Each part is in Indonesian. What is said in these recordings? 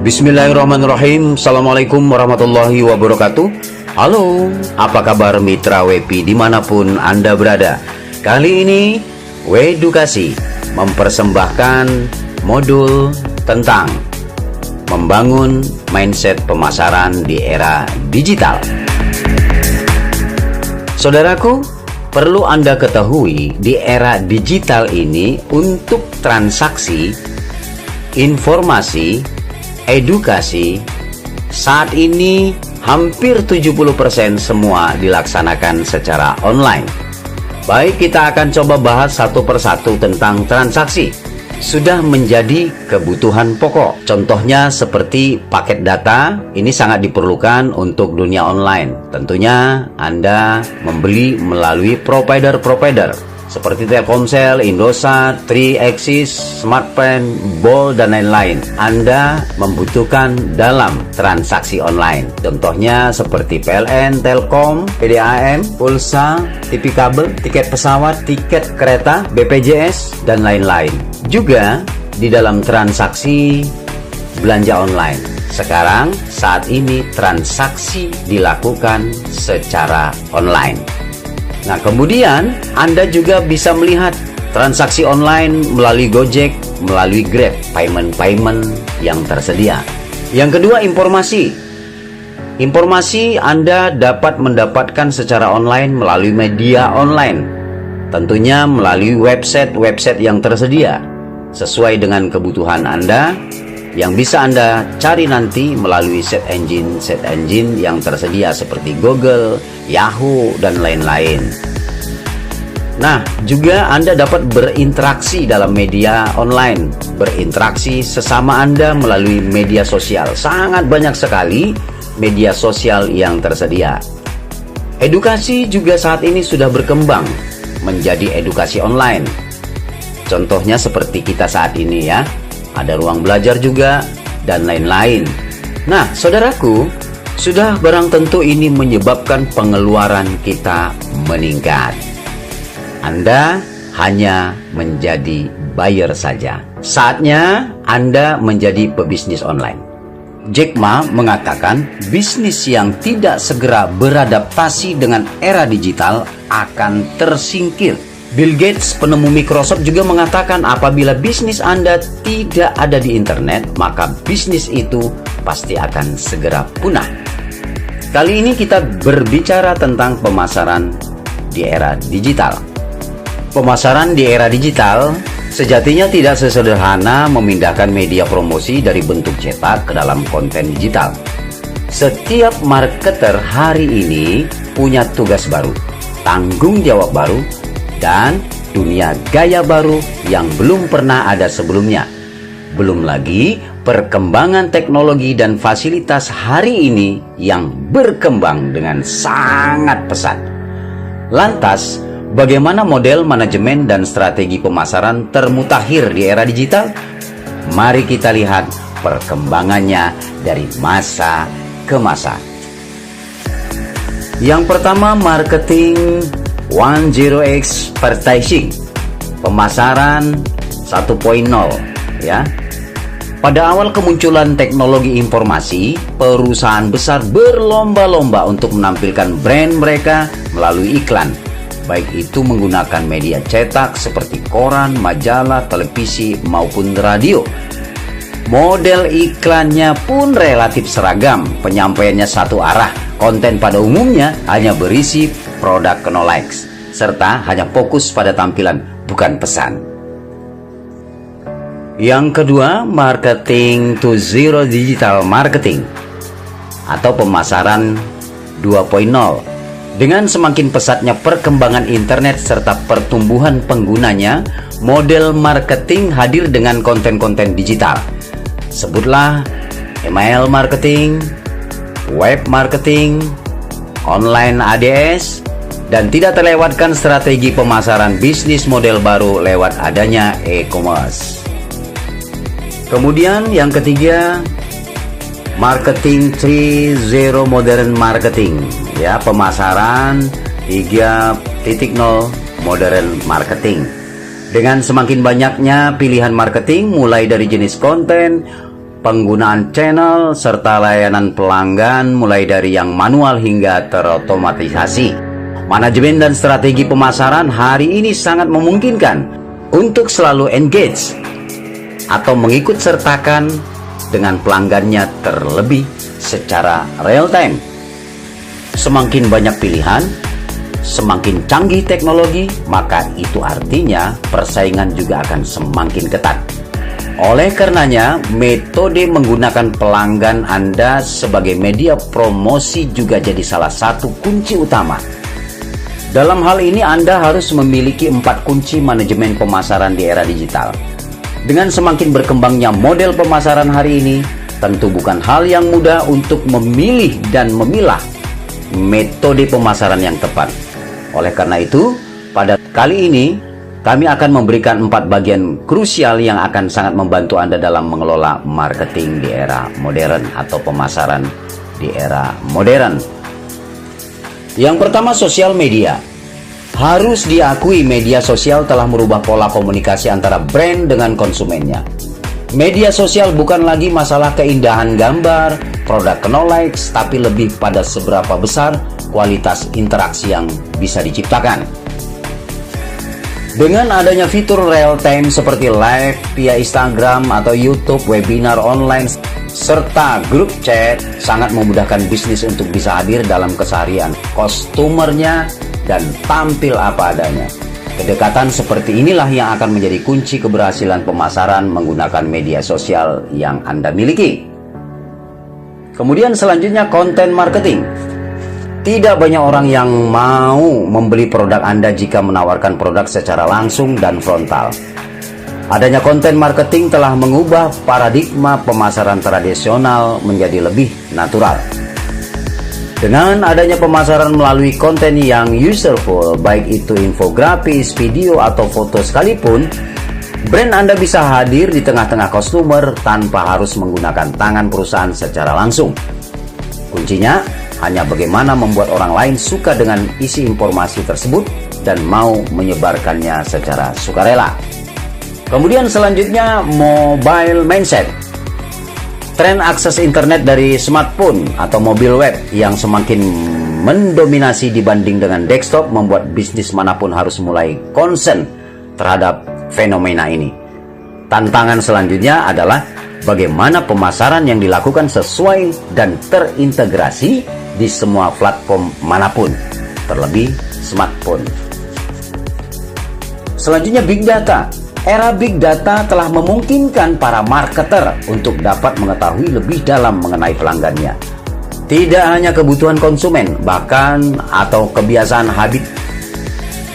Bismillahirrahmanirrahim. Assalamualaikum warahmatullahi wabarakatuh. Halo, apa kabar mitra WP dimanapun Anda berada? Kali ini Wedukasi mempersembahkan modul tentang membangun mindset pemasaran di era digital. Saudaraku, perlu Anda ketahui di era digital ini untuk transaksi, informasi, edukasi saat ini hampir 70% semua dilaksanakan secara online. Baik, kita akan coba bahas satu persatu tentang transaksi. Sudah menjadi kebutuhan pokok. Contohnya seperti paket data, ini sangat diperlukan untuk dunia online. Tentunya Anda membeli melalui provider-provider seperti Telkomsel, Indosat, Triaxis, Smartfren, Bol, dan lain-lain. Anda membutuhkan dalam transaksi online. Contohnya seperti PLN, Telkom, PDAM, pulsa, TV kabel, tiket pesawat, tiket kereta, BPJS, dan lain-lain. Juga di dalam transaksi belanja online. Sekarang saat ini transaksi dilakukan secara online. Nah, kemudian Anda juga bisa melihat transaksi online melalui Gojek, melalui Grab, payment yang tersedia. Yang kedua, informasi. Informasi Anda dapat mendapatkan secara online melalui media online. Tentunya melalui website yang tersedia sesuai dengan kebutuhan Anda, yang bisa Anda cari nanti melalui search engine yang tersedia seperti Google, Yahoo, dan lain-lain. Nah, juga Anda dapat berinteraksi dalam media online, berinteraksi sesama Anda melalui media sosial. Sangat banyak sekali media sosial yang tersedia. Edukasi juga saat ini sudah berkembang menjadi edukasi online. Contohnya seperti kita saat ini ya. Ada ruang belajar juga, dan lain-lain. Nah, saudaraku, sudah barang tentu ini menyebabkan pengeluaran kita meningkat. Anda hanya menjadi buyer saja. Saatnya Anda menjadi pebisnis online. Jack Ma mengatakan, bisnis yang tidak segera beradaptasi dengan era digital akan tersingkir. Bill Gates, penemu Microsoft, juga mengatakan apabila bisnis Anda tidak ada di internet, maka bisnis itu pasti akan segera punah. Kali ini kita berbicara tentang pemasaran di era digital. Pemasaran di era digital sejatinya tidak sesederhana memindahkan media promosi dari bentuk cetak ke dalam konten digital. Setiap marketer hari ini punya tugas baru, tanggung jawab baru, dan dunia gaya baru yang belum pernah ada sebelumnya. Belum lagi perkembangan teknologi dan fasilitas hari ini yang berkembang dengan sangat pesat. Lantas, bagaimana model manajemen dan strategi pemasaran termutakhir di era digital? Mari kita lihat perkembangannya dari masa ke masa. Yang pertama, marketing 10x advertising, pemasaran 1.0 ya. Pada awal kemunculan teknologi informasi, perusahaan besar berlomba-lomba untuk menampilkan brand mereka melalui iklan, baik itu menggunakan media cetak seperti koran, majalah, televisi, maupun radio. Model iklannya pun relatif seragam, penyampaiannya satu arah, konten pada umumnya hanya berisi produk no likes, serta hanya fokus pada tampilan, bukan pesan. Yang kedua, marketing to zero digital marketing atau pemasaran 2.0. Dengan semakin pesatnya perkembangan internet serta pertumbuhan penggunanya, model marketing hadir dengan konten-konten digital. Sebutlah email marketing, web marketing, online ADS, dan tidak terlewatkan strategi pemasaran bisnis model baru lewat adanya e-commerce. Kemudian yang ketiga, marketing 3.0 modern marketing ya, pemasaran 3.0 modern marketing. Dengan semakin banyaknya pilihan marketing mulai dari jenis konten, penggunaan channel, serta layanan pelanggan mulai dari yang manual hingga terotomatisasi. Manajemen dan strategi pemasaran hari ini sangat memungkinkan untuk selalu engage atau mengikut sertakan dengan pelanggannya terlebih secara real time. Semakin banyak pilihan, semakin canggih teknologi, maka itu artinya persaingan juga akan semakin ketat. Oleh karenanya, metode menggunakan pelanggan Anda sebagai media promosi juga jadi salah satu kunci utama. Dalam hal ini Anda harus memiliki 4 kunci manajemen pemasaran di era digital. Dengan semakin berkembangnya model pemasaran hari ini, tentu bukan hal yang mudah untuk memilih dan memilah metode pemasaran yang tepat. Oleh karena itu, pada kali ini kami akan memberikan 4 bagian krusial yang akan sangat membantu Anda dalam mengelola marketing di era modern atau pemasaran di era modern. Yang pertama, sosial media. Harus diakui media sosial telah merubah pola komunikasi antara brand dengan konsumennya. Media sosial bukan lagi masalah keindahan gambar, produk likes, tapi lebih pada seberapa besar kualitas interaksi yang bisa diciptakan. Dengan adanya fitur real time seperti live via Instagram atau YouTube, webinar online, serta grup chat, sangat memudahkan bisnis untuk bisa hadir dalam keseharian customernya dan tampil apa adanya. Kedekatan seperti inilah yang akan menjadi kunci keberhasilan pemasaran menggunakan media sosial yang Anda miliki. Kemudian selanjutnya, konten marketing. Tidak banyak orang yang mau membeli produk Anda jika menawarkan produk secara langsung dan frontal. Adanya konten marketing telah mengubah paradigma pemasaran tradisional menjadi lebih natural. Dengan adanya pemasaran melalui konten yang userful, baik itu infografis, video, atau foto sekalipun, brand Anda bisa hadir di tengah-tengah customer tanpa harus menggunakan tangan perusahaan secara langsung. Kuncinya hanya bagaimana membuat orang lain suka dengan isi informasi tersebut dan mau menyebarkannya secara sukarela. Kemudian selanjutnya, mobile mindset. Tren akses internet dari smartphone atau mobil web yang semakin mendominasi dibanding dengan desktop membuat bisnis manapun harus mulai concern terhadap fenomena ini. Tantangan selanjutnya adalah bagaimana pemasaran yang dilakukan sesuai dan terintegrasi di semua platform manapun, terlebih smartphone. Selanjutnya, big data. Era big data telah memungkinkan para marketer untuk dapat mengetahui lebih dalam mengenai pelanggannya. Tidak hanya kebutuhan konsumen, bahkan atau kebiasaan habit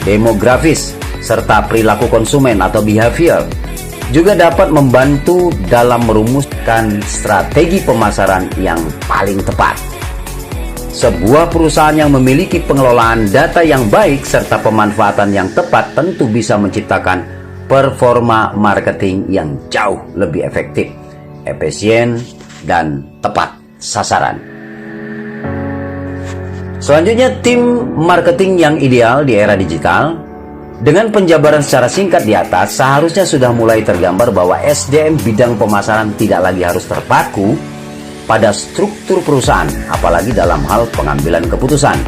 demografis, serta perilaku konsumen atau behavior, juga dapat membantu dalam merumuskan strategi pemasaran yang paling tepat. Sebuah perusahaan yang memiliki pengelolaan data yang baik serta pemanfaatan yang tepat tentu bisa menciptakan performa marketing yang jauh lebih efektif, efisien, dan tepat sasaran. Selanjutnya, tim marketing yang ideal di era digital. Dengan penjabaran secara singkat di atas, seharusnya sudah mulai tergambar bahwa SDM bidang pemasaran tidak lagi harus terpaku pada struktur perusahaan, apalagi dalam hal pengambilan keputusan.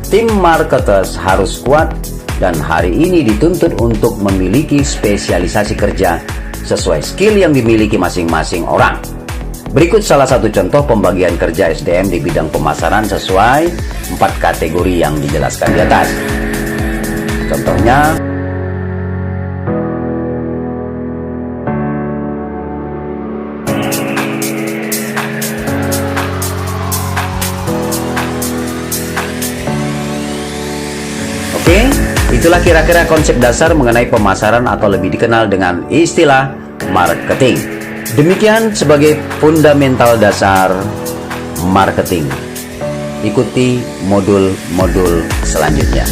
Tim marketers harus kuat dan hari ini dituntut untuk memiliki spesialisasi kerja sesuai skill yang dimiliki masing-masing orang. Berikut salah satu contoh pembagian kerja SDM di bidang pemasaran sesuai 4 kategori yang dijelaskan di atas. Contohnya, itulah kira-kira konsep dasar mengenai pemasaran atau lebih dikenal dengan istilah marketing. Demikian sebagai fundamental dasar marketing. Ikuti modul-modul selanjutnya.